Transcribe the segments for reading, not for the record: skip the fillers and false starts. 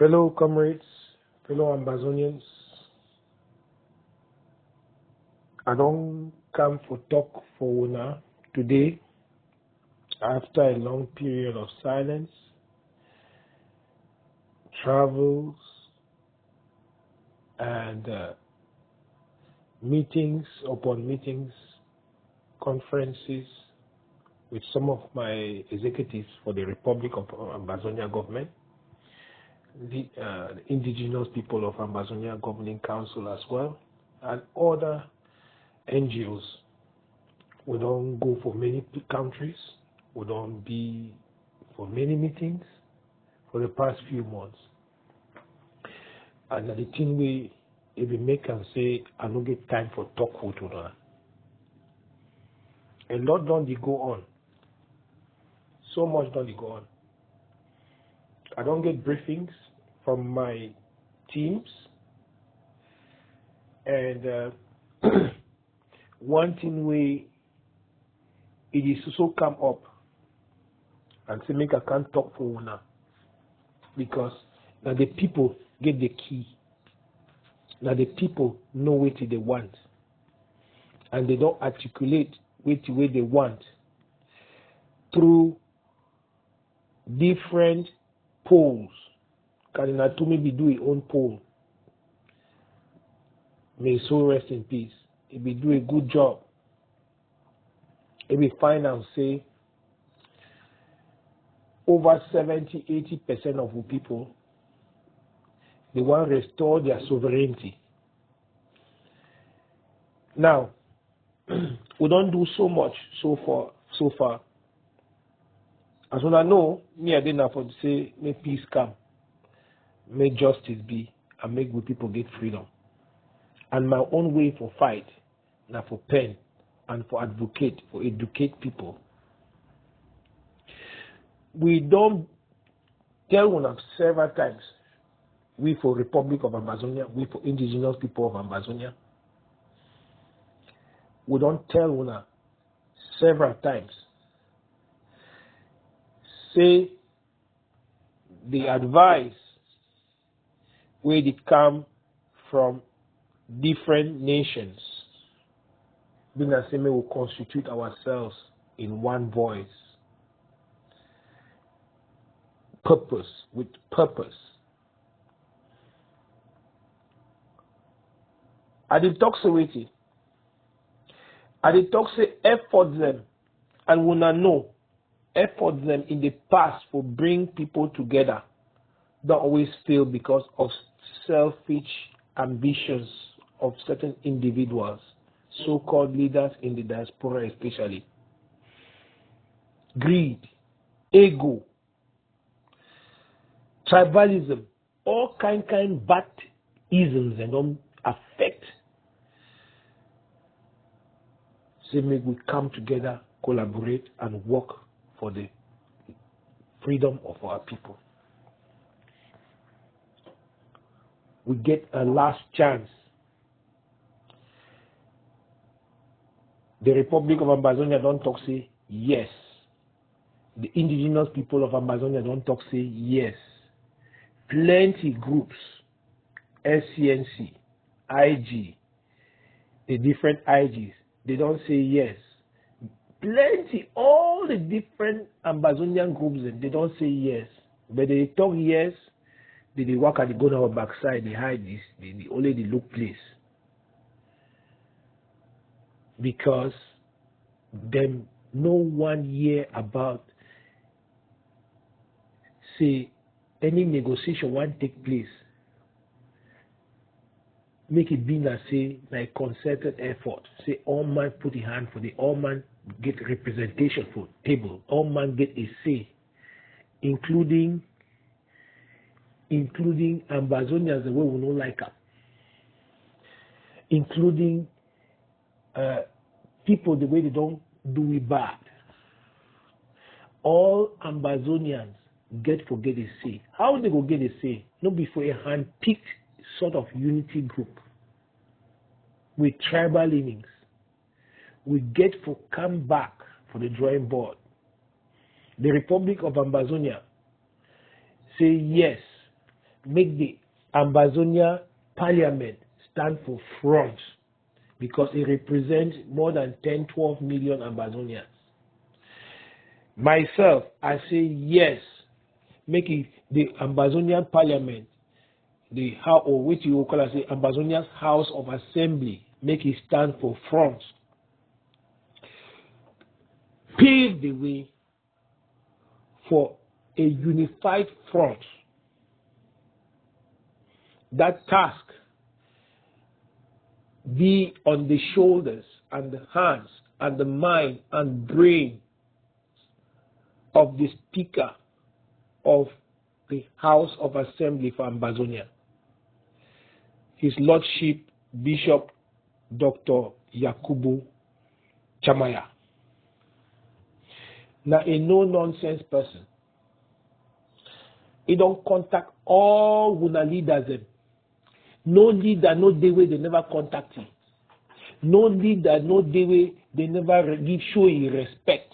Fellow comrades, fellow Ambazonians, I don't come for talk for una today after a long period of silence, travels, and meetings upon meetings, conferences with some of my executives for the Republic of Ambazonia government, the indigenous people of Ambazonia Governing Council as well, and other NGOs. We don't go for many countries. We don't be for many meetings for the past few months. And the thing if we make and say, I don't get time for talk with una. A lot don't go on. So much don't go on. I don't get briefings from my teams. And one thing it is also come up and say make I can't talk for una because now the people get the key. Now the people know what they want and they don't articulate what they want through different polls. Can to maybe do his own poll. May his soul rest in peace. If we do a good job, if we find and say over 70-80% of the people, they want to restore their sovereignty. Now, we don't do so much so far. As well I know, me I didn't for to say, may peace come, may justice be, and make good people get freedom. And my own way for fight, now for pen, and for advocate, for educate people. We don't tell one several times, we for Republic of Ambazonia, we for indigenous people of Ambazonia. We don't tell one several times. Say the advice where it come from different nations. Being the same, we will constitute ourselves in one voice. With purpose. I did talk with it. I did talk say effort them and when I know effort them in the past for bring people together don't always fail because of selfish ambitions of certain individuals, so-called leaders in the diaspora especially. Greed, ego, tribalism, all kind bad isms and don't affect. Say make we come together, collaborate and work for the freedom of our people. We get a last chance. The Republic of Ambazonia don't talk say yes. The indigenous people of Ambazonia don't talk say yes. Plenty groups, SCNC, IG, the different IGs, they don't say yes. Plenty, all the different Ambazonian groups, they don't say yes. But they talk yes, they work at the go down backside, they hide this, they only they look place. Because them no one hear about say any negotiation won't take place. Make it be na say like concerted effort. Say all man put a hand for the all man get representation for table. All man get a say, including Ambazonians the way we don't like them. Including people the way they don't do it bad. All Ambazonians get a say. How they go get a say? Not before a hand-picked sort of unity group with tribal leanings. We get for come back for the drawing board. The Republic of Ambazonia say yes. make the Ambazonia Parliament stand for front because it represents more than 10-12 million Ambazonians. Myself, I say yes, make it the Ambazonian Parliament, the how or which you will call as the Ambazonia's House of Assembly, make it stand for front. Pave the way for a unified front. That task be on the shoulders and the hands and the mind and brain of the Speaker of the House of Assembly for Ambazonia, His Lordship Bishop Dr. Yakubu Chamaya. Now, a no-nonsense person. He don't contact all Wuna leaders. No leader, no day way they never contact him. No leader, no day way they never show him respect.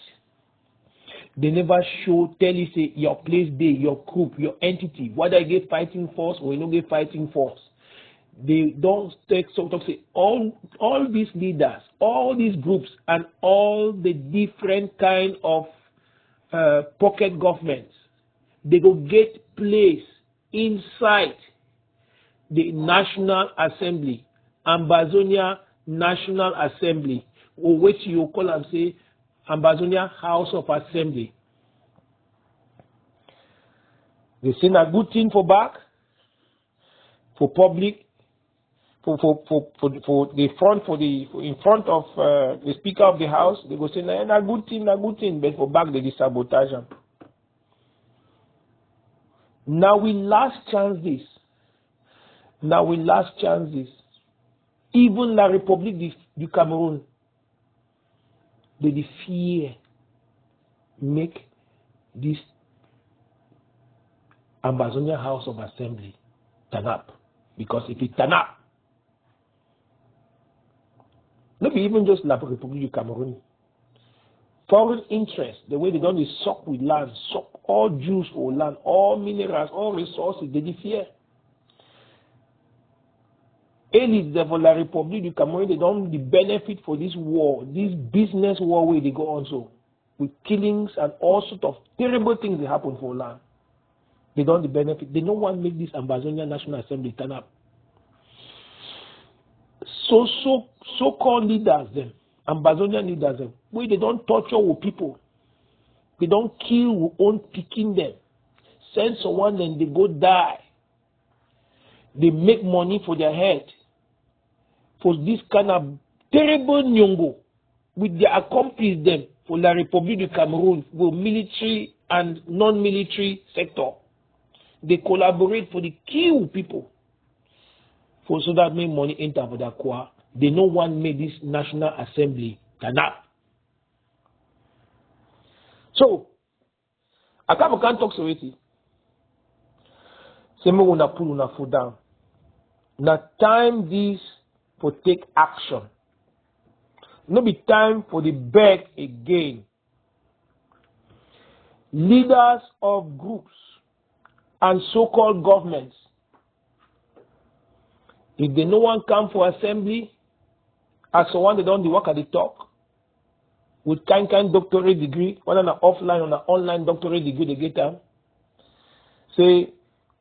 They never tell you, say, your place there, your group, your entity, whether you get fighting force or you don't get fighting force. They don't take sort of say, all these leaders, all these groups, and all the different kind of pocket governments, they go get place inside the National Assembly, Ambazonia National Assembly, or which you call and say Ambazonia House of Assembly. They send a good thing for back, for public, for the front, in front of the Speaker of the House. They go say a good thing, but for back they sabotage them. Now we last chance this. Even la République du Cameroun, they fear make this Ambazonia House of Assembly turn up. Because if it turn up, maybe even just la République du Cameroun, foreign interest, the way they don't suck with land, suck all juice for land, all minerals, all resources, they fear. Elites for la République du Cameroun, they don't benefit for this war, this business war where they go on so, with killings and all sorts of terrible things that happen for land. They don't benefit. They don't want to make this Ambazonia National Assembly turn up. So-called leaders, them, Ambazonia leaders, them, where they don't torture with people. They don't kill with own picking them. Send someone and they go die. They make money for their head. For this kind of terrible nyongo, with their accomplice them for la République du Cameroun, for military and non-military sector. They collaborate for the kill people. For so that make money enter for their core. They no one made this National Assembly turn up. So, I can't talk so it. Say me wanna pull una foot down. Now time this for take action. No be time for the beg again. Leaders of groups and so-called governments, if they no one come for assembly, as for one they don't work at the talk, with kind doctorate degree, whether on an offline or an online doctorate degree they get them. Say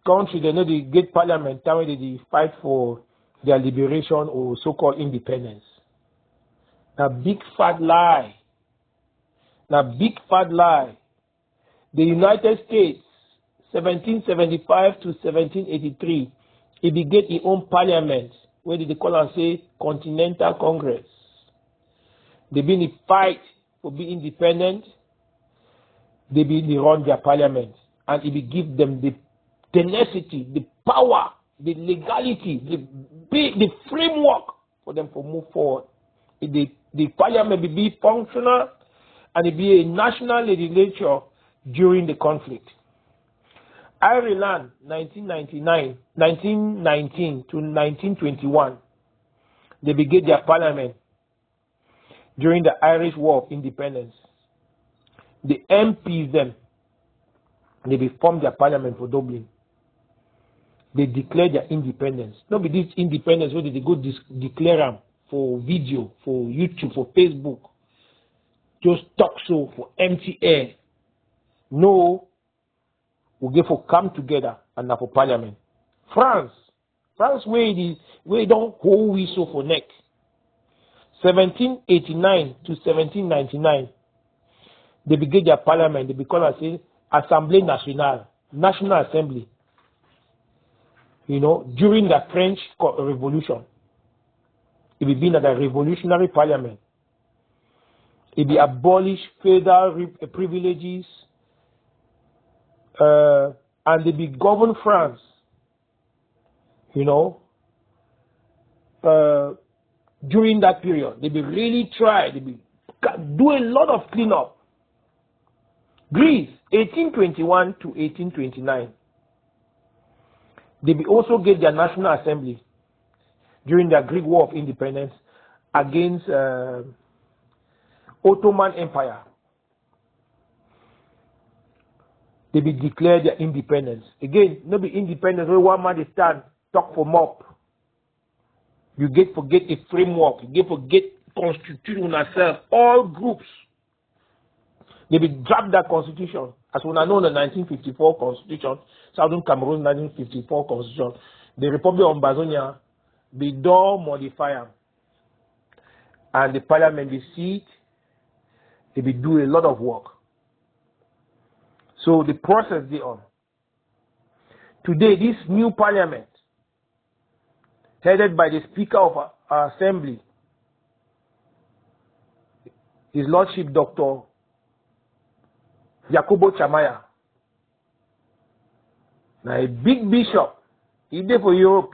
country they know they get parliament, time they fight for their liberation or so-called independence. Now big fat lie. The United States, 1775 to 1783, it began its own parliament, where they call and say Continental Congress. They been in fight for being independent. They run their parliament, and it will give them the tenacity, the power, the legality, the framework for them to move forward. The parliament will be functional, and it will be a national legislature during the conflict. Ireland, 1919 to 1921, they began their parliament during the Irish War of Independence. The MPs, they formed their parliament for Dublin. they declare their independence. Not be this independence where they go declare them for video, for YouTube, for Facebook, just talk show for empty air. No, we get for come together and now for parliament. France where don't hold whistle for neck. 1789 to 1799, they begin their parliament. They become as a Assemblée Nationale, National Assembly. You know, during the French Revolution, it will be a revolutionary parliament. It will abolish feudal privileges, and they will govern France. You know, during that period, they will really try. They will do a lot of cleanup. Greece, 1821 to 1829. They will also get their National Assembly during the Greek War of Independence against Ottoman Empire. They will declare their independence. Again, not be independence where one man stand, talk for mob. You get forget a framework. You get forget constitution yourself. All groups. They will drop that constitution. As we know the 1954 constitution, Southern Cameroon 1954 constitution, the Republic of Ambazonia, they don't modify them. And the parliament will see it. They will do a lot of work. So the process they on. Today, this new parliament, headed by the Speaker of our Assembly, His Lordship Dr. Yakubo Chamaya. Now a big bishop, he there for Europe.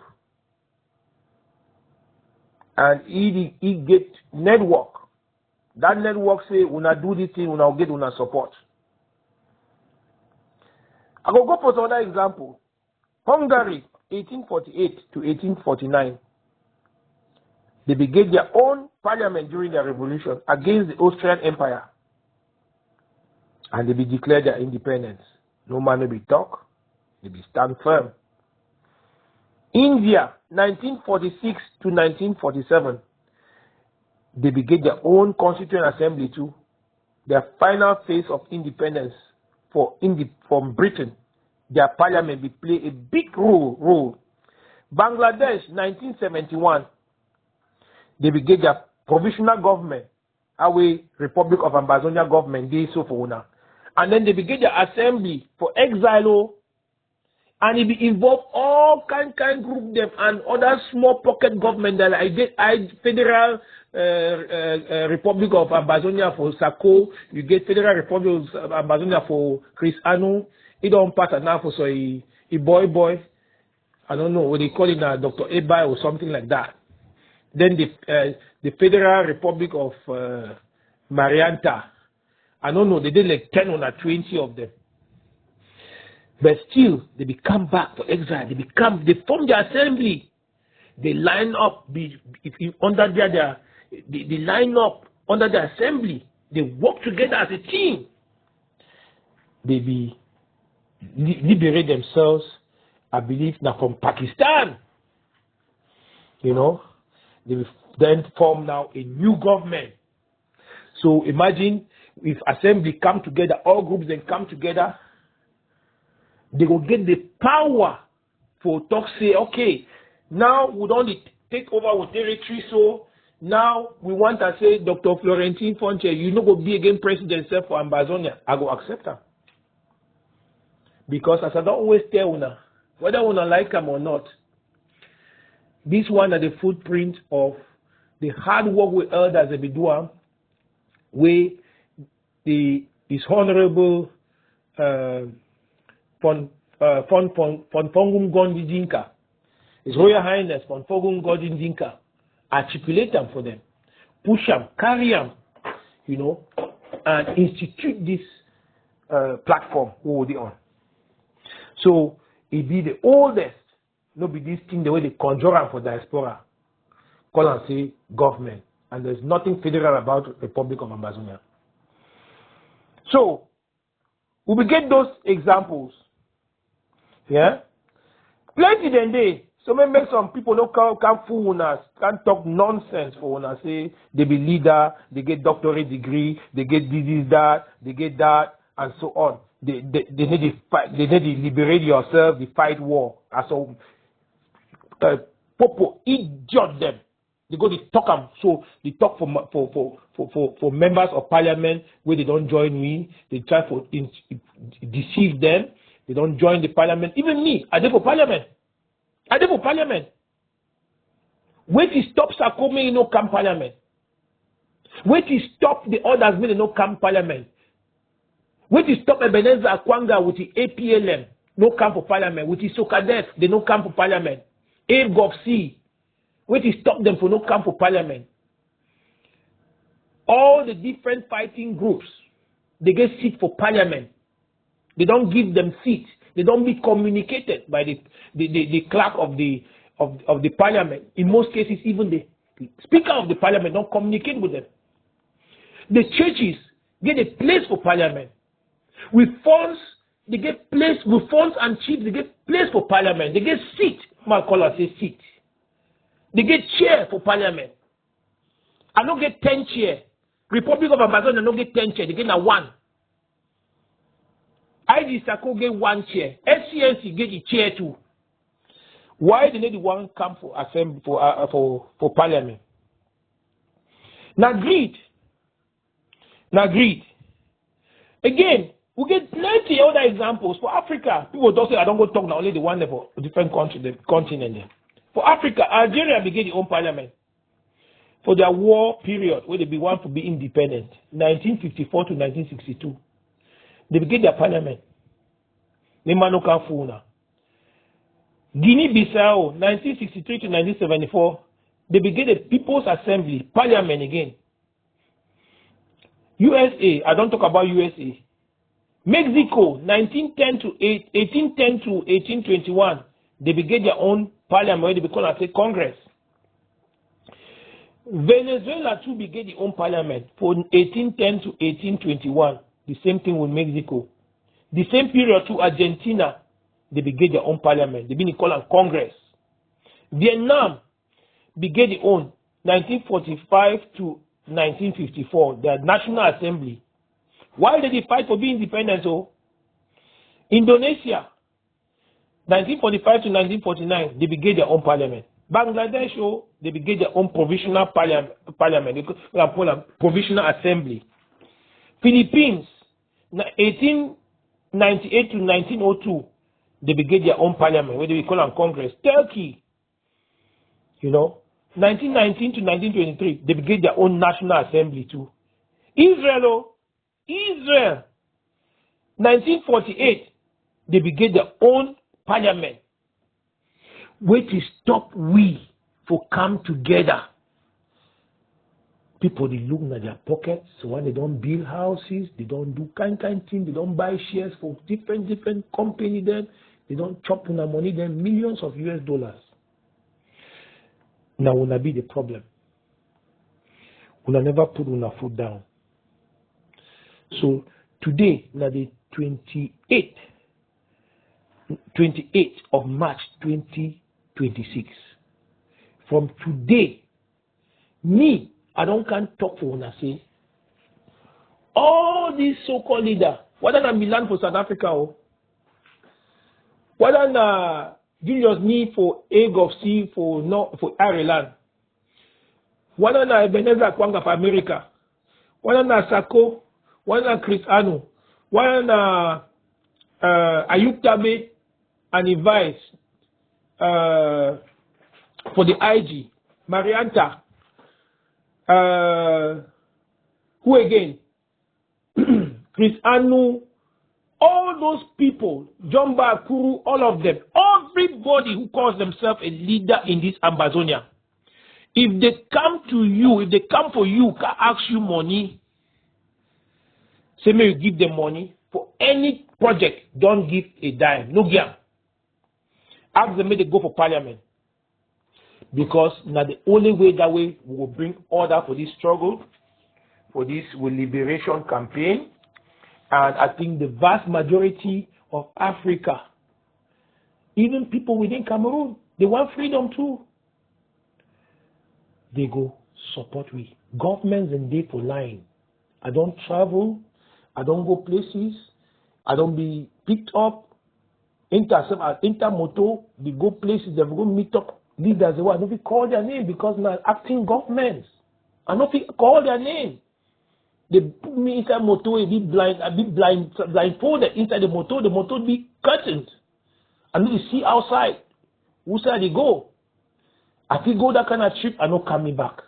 And he get network. That network say, una do this thing, una get una support. I will go for another example. Hungary, 1848 to 1849. They began their own parliament during their revolution against the Austrian Empire. And they be declared their independence. No man will be talk, they be stand firm. India, 1946 to 1947. They began their own constituent assembly too. Their final phase of independence from Britain. Their parliament will play a big role. Bangladesh, 1971. They began their provisional government. Our Republic of Ambazonia government, they so for una. And then they began their assembly for exile. And it be involve all kind group them and other small pocket government that I Federal Republic of Ambazonia for Sako, you get Federal Republic of Ambazonia for Chris Anu, it don't pass now for so a boy, I don't know what they call it now, Dr. Ebai or something like that. Then the Federal Republic of Marianta, I don't know, they did like 10 or 20 of them. But still, they become back for exile. They form the assembly. They line up under they line up under the assembly. They work together as a team. They be liberate themselves, I believe, now from Pakistan. You know, they will then form now a new government. So imagine if assembly come together, all groups then come together. They will get the power for talk say, okay, now we don't take over our territory, so now we want to say, Dr. Florentine Fonche, you know go be again president for Ambazonia. I go accept her. Because as I don't always tell una, whether una like them or not, this one are the footprint of the hard work with elders they be doing, where His Honorable Von Fogum Gondi Dinka, His Royal Highness Von Fogum Gondi Dinka, articulate them for them, push them, carry them, you know, and institute this platform who they on. So it be the oldest, not be this thing the way they conjure them for diaspora, call and say government, and there's nothing federal about the Republic of Ambazonia. So we will get those examples. Yeah, Plenty then they. So maybe some people no can fool us, can talk nonsense for us. Say they be leader, they get doctorate degree, they get this, that, they get that, and so on. They need to fight, they need to liberate yourself, they fight war. And so Popo idiot them. They go to talk them. So they talk for members of parliament where they don't join me. They try to deceive them. They don't join the parliament. Even me, I did for parliament. I did for parliament. Wait to stop Sakome in no come parliament. Wait to stop the others when they no come parliament. Wait to stop Ebenezer Akwanga with the APLM no come for parliament. With the Sokadef they no come for parliament. Abe Gopsi. Wait to stop them for no come for parliament. All the different fighting groups they get seat for parliament. They don't give them seats. They don't be communicated by the clerk of the parliament. In most cases, even the speaker of the parliament don't communicate with them. The churches get a place for parliament. With funds, they get place with funds and chiefs. They get place for parliament. They get seat. My caller says seat. They get chair for parliament. I don't get 10 chair. Republic of Ambazonia don't get 10 chair. They get a 1. ID Sako get 1 chair. SCNC get a chair too. Why do they need one come for assembly for parliament? Now greed. Again, we get plenty other examples for Africa. People don't say I don't go talk now only the one for different country, the continent there. For Africa, Algeria began their own parliament. For their war period, where they be want to be independent, 1954 to 1962. They began their parliament. Nemanoka Funa. Guinea-Bissau, 1963 to 1974. They began the People's Assembly, parliament again. USA, I don't talk about USA. Mexico, 1810 to 1821. They began their own parliament, where they become a Congress. Venezuela too began their own parliament from 1810 to 1821. The same thing with Mexico. The same period to Argentina, they began their own parliament. They began called Congress. Vietnam began their own 1945 to 1954, their National Assembly. Why did they fight for being independent? So, Indonesia, 1945 to 1949, they began their own parliament. Bangladesh, they began their own provisional parliament. They call them provisional assembly. Philippines, 1898 to 1902, they began their own parliament, where they call them Congress. Turkey, 1919 to 1923, they began their own national assembly too. Israel, 1948, they began their own parliament. Where to stop we for come together. People, they look at their pockets. So when they don't build houses, they don't do kind thing, they don't buy shares for different company then, they don't chop on their money then, millions of US dollars. Now will not be the problem. Will never put on our foot down. So today, now the 28th of March 2026. From today, me, I don't can't talk for when I say all these so-called leaders, whether they Milan for South Africa, whether na Julius Nee for Abe Gopsi for Ireland, whether na Ebenezer Akwanga for America, whether na Sako, whether na Chris Anu, whether na Ayuk Tabe and his vice for the IG, Marianta, who again? Chris Anu, all those people, John Bakuru, all of them, everybody who calls themselves a leader in this Ambazonia, if they come to you, if they come for you, can ask you money, say may you give them money for any project, don't give a dime, no give. Ask them may they go for parliament. Because now the only way that way we will bring order for this struggle, for this liberation campaign. And I think the vast majority of Africa Even people within Cameroon, they want freedom too. They go support we. Governments and they for lying. I don't travel. I don't go places. I don't be picked up. Intermoto, they go places, they go meet up leaders. I don't call their name because now acting governments. I don't call their name. They put me inside motor, I be blindfolded inside the motor be curtained. I need to see outside. Who side they go? I feel go that kind of trip, I don't coming back.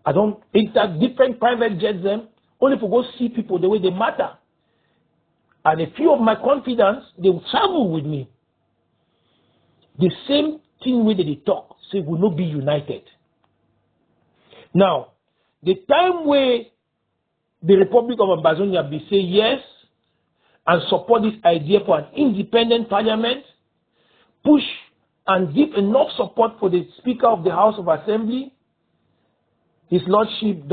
I don't enter different private jets them, only to go see people the way they matter. And a few of my confidence, they will travel with me. The same thing where they talk, say we will not be united. Now, the time where the Republic of Ambazonia be say yes and support this idea for an independent parliament, push and give enough support for the Speaker of the House of Assembly, His Lordship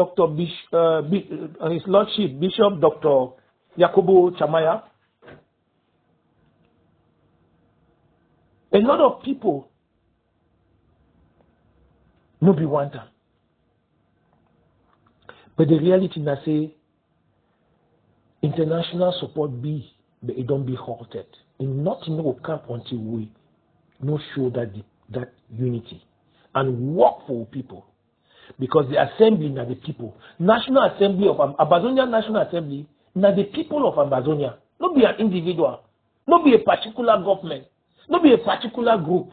Bishop Dr. Yakubu Chamaya. A lot of people no be want them. But the reality na say international support be, but it don't be halted. And nothing will come until we no show that unity and work for people. Because the assembly na the people. National Assembly of Ambazonia National Assembly na the people of Ambazonia. Not be an individual. Not be a particular government. Not be a particular group.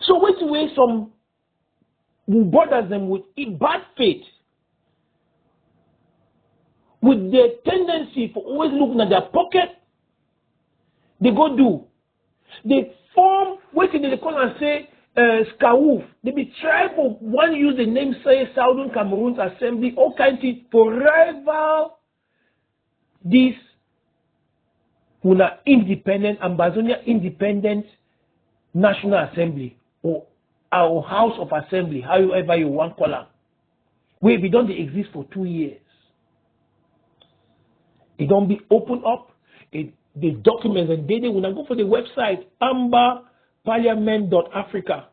So wait away some borders them with bad faith, with their tendency for always looking at their pocket, they go do. They form, what did they call and say, Skaouf. They be try for one use the name say Southern Cameroon's Assembly, all kinds of things for rival this una independent, Ambazonia Independent National Assembly or our House of Assembly, however you want to call it. We don't exist for 2 years. It don't be open up. The documents and data, when I go for the website, ambaparliament.africa,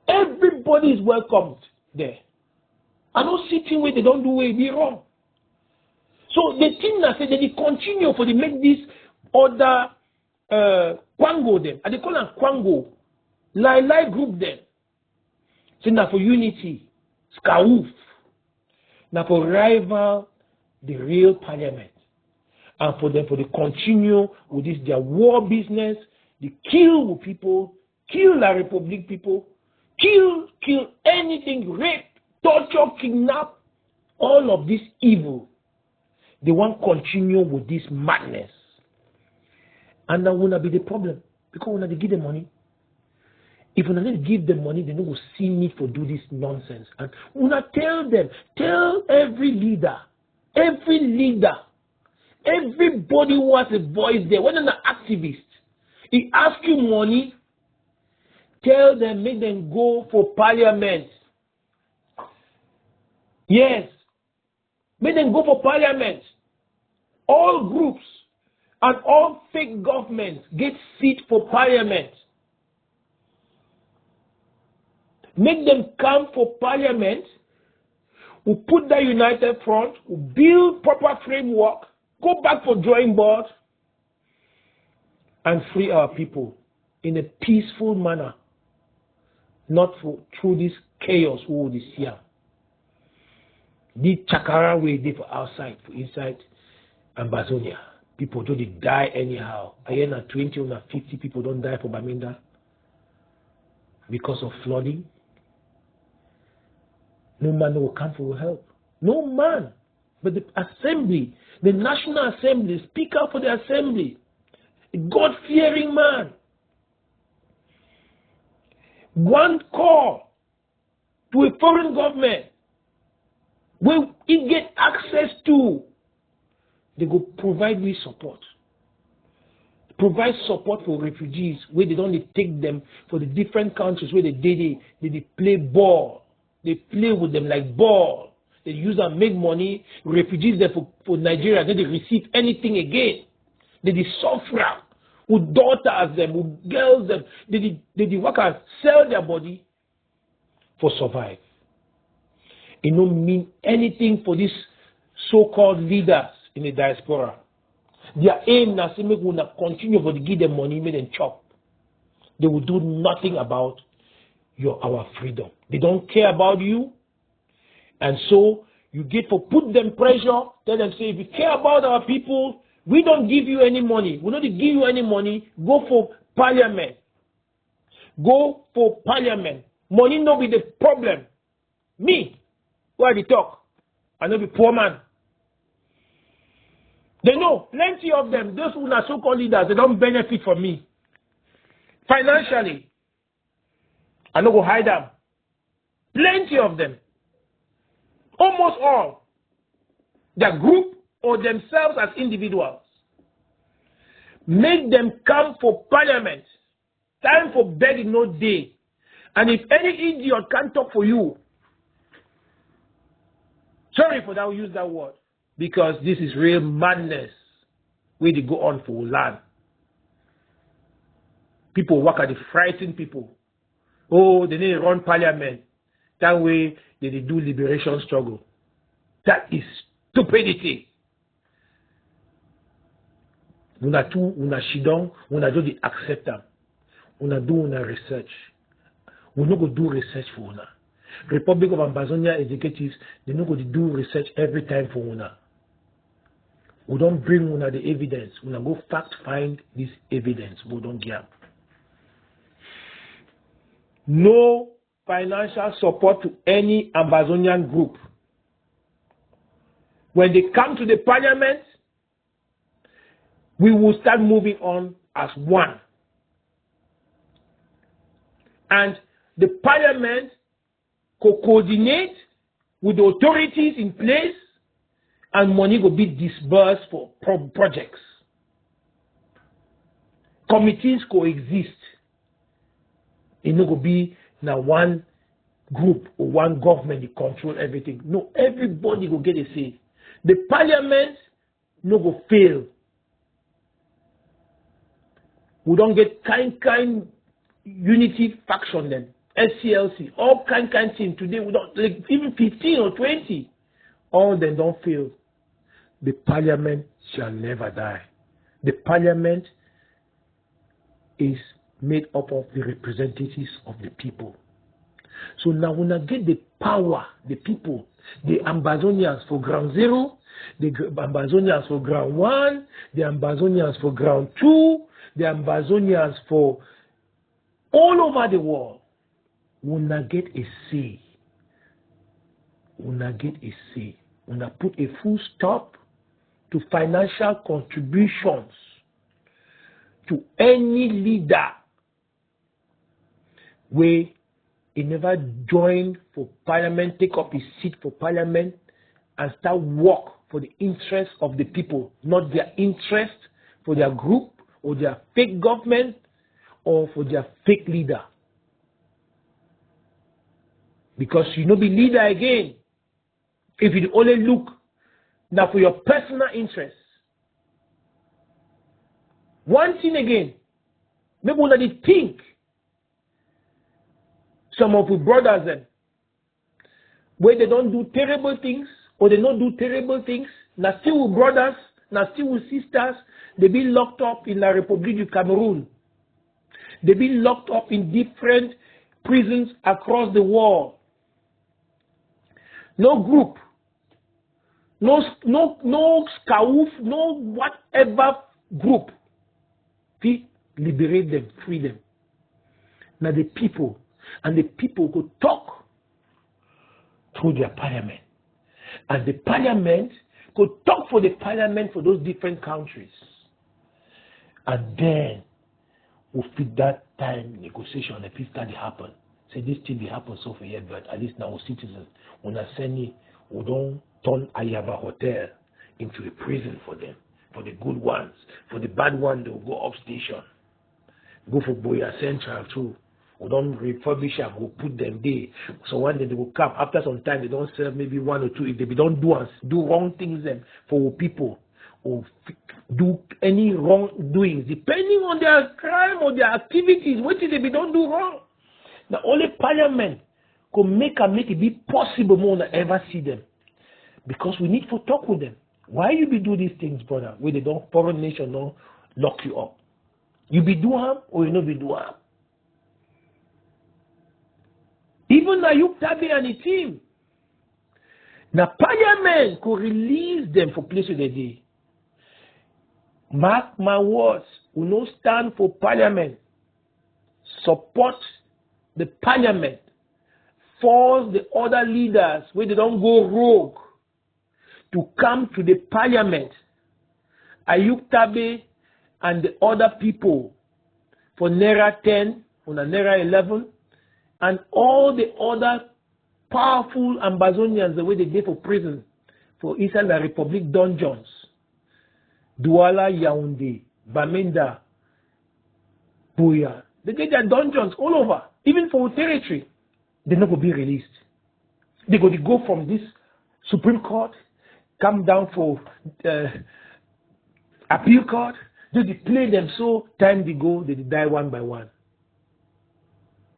everybody is welcomed there. I don't see things where they don't do it be wrong. So the thing that say that they continue for they make this other Kwango them, and they call them Kwango, Lai group them. So now for unity, Skaouf, now for rival the real parliament. And for them, for they continue with this their war business, they kill people, kill the Republic people, kill anything, rape, torture, kidnap, all of this evil. They want to continue with this madness. And that will not be the problem. Because when they give them money, if we don't give them money, they don't see me for do this nonsense. And when I tell them, tell every leader, everybody who has a voice there, whether an activist, he asks you money, tell them, make them go for parliament. Yes. Make them go for parliament. All groups and all fake governments get seat for parliament. Make them come for parliament. We put the united front. We build proper framework. Go back for drawing board. And free our people in a peaceful manner. Not through this chaos we will see. The chakara we did for outside, for inside Ambazonia. People don't die anyhow. I hear now 20 or 50 people don't die for Baminda because of flooding. No man will come for help. No man. But the assembly, the National Assembly, Speaker for the Assembly, a God-fearing man. One call to a foreign government where he get access to, they go provide me support. Provide support for refugees where they don't take them for the different countries where they play ball. They play with them like ball. They use and make money. Refugees there for Nigeria, then they receive anything again. They did suffer with daughters them, with girls them. They did workers sell their body for survive. It don't mean anything for these so-called leaders in the diaspora. Their aim is to make una continue to give them money, make them chop. They will do nothing about our freedom. They don't care about you. And so you get to put them pressure, tell them, say, if you care about our people, we don't give you any money. We don't give you any money. Go for parliament. Go for parliament. Money no be the problem. Me, where they talk, I no be poor man. They know, plenty of them, those who are so-called leaders, they don't benefit from me. Financially, I no go hide them. Plenty of them. Almost all. Their group or themselves as individuals. Make them come for parliament. Time for begging no day. And if any idiot can't talk for you, sorry for that, I'll use that word. Because this is real madness. Where they go on for land. People work at the frighten people. Oh, they need to run parliament. That way they do liberation struggle. That is stupidity. Una shidong, una do the accept them. Una do una research. We no go do research for una. Republic of Ambazonia executives, they no go do research every time for una. We don't bring una the evidence. Una go fact find this evidence. We don't give. No financial support to any Ambazonian group. When they come to the parliament, we will start moving on as one. And the parliament coordinate with the authorities in place, and money will be disbursed for projects. Committees coexist. It no go be now one group or one government that control everything. No, everybody will get a say. The parliament no go fail. We don't get kind unity faction then. SCLC, all kind thing. Today we don't, like even 15 or 20. All them don't fail. The parliament shall never die. The parliament is made up of the representatives of the people. So now when I get the power, the people, the Ambazonians for ground zero, the Ambazonians for ground one, the Ambazonians for ground two, the Ambazonians for all over the world, when I get a say, when I get a say, when I put a full stop to financial contributions to any leader where he never joined for parliament, take up his seat for parliament and start work for the interest of the people, not their interest for their group or their fake government or for their fake leader. Because you no be leader again if you only look now for your personal interests. One thing again, maybe when they think some of the brothers then, where they don't do terrible things or they don't do terrible things, now still with brothers, now still with sisters, they be locked up in La Republique du Cameroon. They be locked up in different prisons across the world. No group, no scout, no whatever group, we liberate them, free them. Now the people, and the people could talk through their parliament. And the parliament could talk for the parliament for those different countries. And then we'll fit that time negotiation, if it start to happen. Say this thing will happen so for here, but at least now citizens, when I send it, we don't turn Ayaba Hotel into a prison for them. For the good ones. For the bad ones, they will go up station. Go for Boya Central too. We don't refurbish them, we'll put them there. So one day they will come. After some time, they don't serve maybe one or two. If they don't do wrong things then for people, or do any wrongdoings, depending on their crime or their activities, what is if they don't do wrong. Now only Parliament could make it be possible more than ever see them. Because we need to talk with them. Why you be do these things, brother, where they don't, foreign nation don't lock you up? You be do harm or you not be do harm? Even now you tabi and the team. Now Parliament could release them for place of the day. Mark my words, we no stand for Parliament. Support the Parliament. Force the other leaders where they don't go rogue to come to the Parliament. Ayuk Tabe and the other people for Naira 10, for Naira 11, and all the other powerful Ambazonians the way they did for prison, for inside the Republic dungeons, Douala, Yaoundé, Bamenda, Buya. They get their dungeons all over, even for territory. They're not going to be released. They're going to go from this Supreme Court, come down for appeal court. They play them so time they go, they die one by one.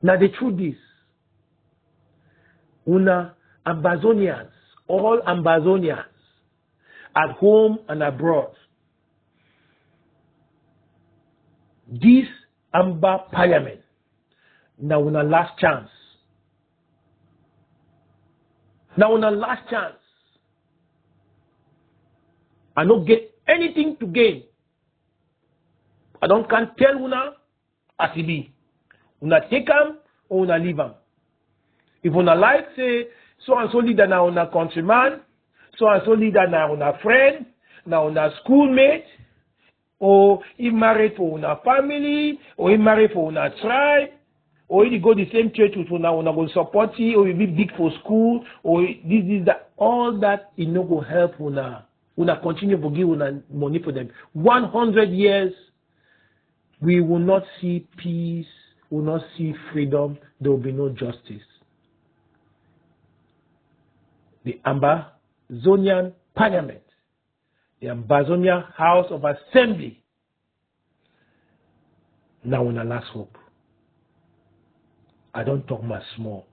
Now the truth is, una Ambazonians, all Ambazonians, at home and abroad, this Amba Parliament, now una last chance. Now una last chance. I don't get anything to gain. I don't can tell una as it be. Una take them or una leave them. If una like say so and so leader now una countryman, so and so leader now una friend, now una schoolmate, or he married for una family, or he married for una tribe, or he go the same church with una go support you, or he be big for school, or this that, all that it no go help una. Una continue to give una money for them. 100 years, we will not see peace, we will not see freedom, there will be no justice. The Ambazonian Parliament, the Ambazonia House of Assembly, now una last hope. I don't talk much small.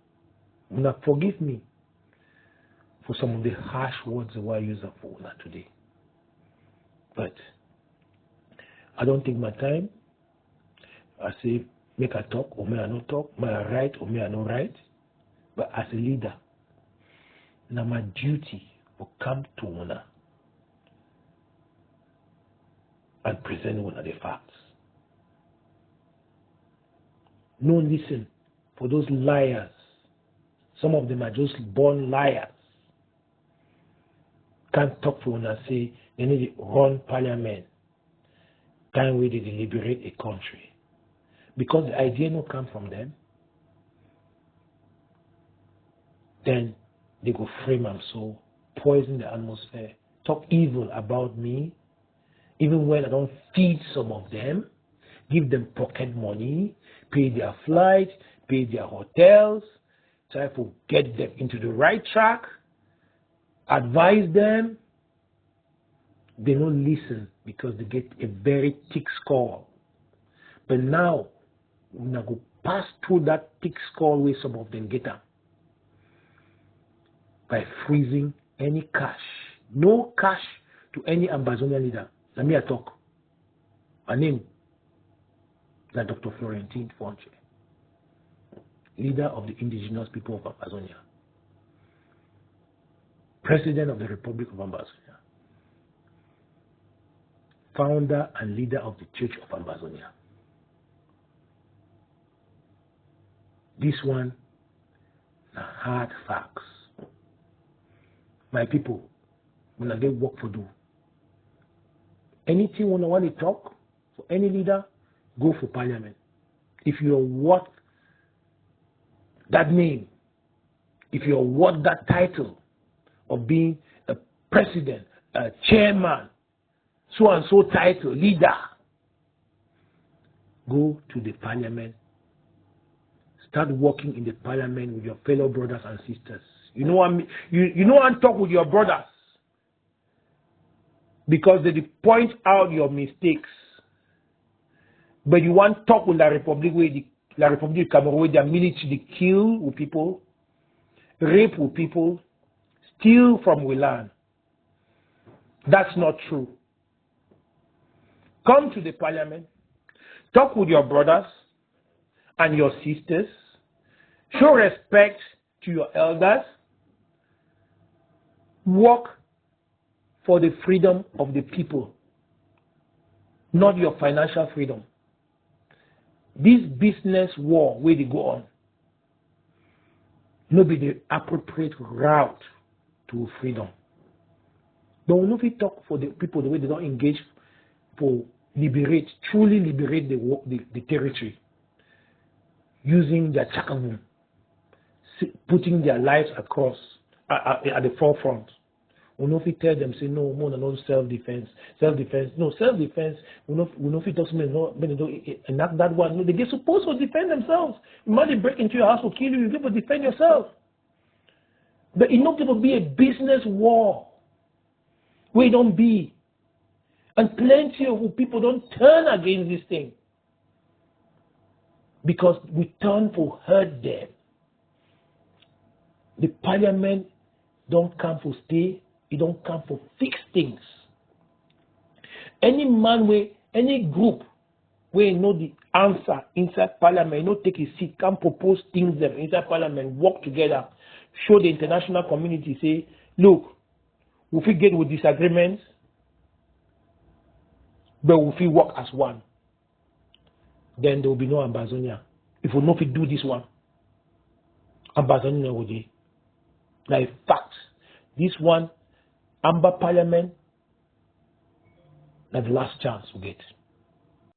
Una forgive me for some of the harsh words that I use for una today. But I don't take my time. I say, make I talk or may I not talk, may I write or may I not write. But as a leader, now my duty will come to una and present una the facts. No listen for those liars. Some of them are just born liars. Can't talk to una say they need to run Parliament. Time where they deliberate a country. Because the idea no come from them, then they go frame them so, poison the atmosphere, talk evil about me, even when I don't feed some of them, give them pocket money, pay their flight, pay their hotels, try to get them into the right track, advise them. They don't listen because they get a very thick skull. But now, we're going to go pass through that thick skull where some of them get them by freezing any cash. No cash to any Ambazonian leader. Let me talk. My name is Dr. Florentine Fonche, leader of the indigenous people of Ambazonia, president of the Republic of Ambazonia, founder and leader of the Church of Ambazonia. This one are hard facts. My people, when I get work to do, anything when I want to talk for any leader, go for Parliament. If you're worth that name, if you're worth that title of being a president, a chairman, so and so title, leader, go to the Parliament. Start working in the Parliament with your fellow brothers and sisters. You know what I mean? You know and talk with your brothers. because they point out your mistakes. But you want to talk with La République, La République du Cameroon, where their military, they kill with people, rape with people, steal from we land. That's not true. Come to the parliament, talk with your brothers and your sisters, show respect to your elders, work for the freedom of the people, not your financial freedom. This business war where they go on, no be the appropriate route to freedom. But we know if we talk for the people the way they don't engage for truly liberate the territory, using their chakamu, putting their lives across at the forefront. We know if we tell them, say no, more than no self-defense. No, self-defense, we know if we talk to them, no, when they don't enact that one, no, they're supposed to defend themselves. Imagine break into your house or kill you, you're going to defend yourself. But it's not going to be a business war where it don't be. And plenty of people don't turn against this thing because we turn for hurt them. The parliament don't come for stay, it don't come for fix things. Any man where, any group where you know the answer inside parliament, you know take a seat, can propose things them inside parliament, work together, show the international community, say, look, if we get with disagreements, but if we work as one, then there will be no Ambazonia. If we know if we do this one, Ambazonia will be. Like fact, this one, Amber Parliament, that's the last chance we get.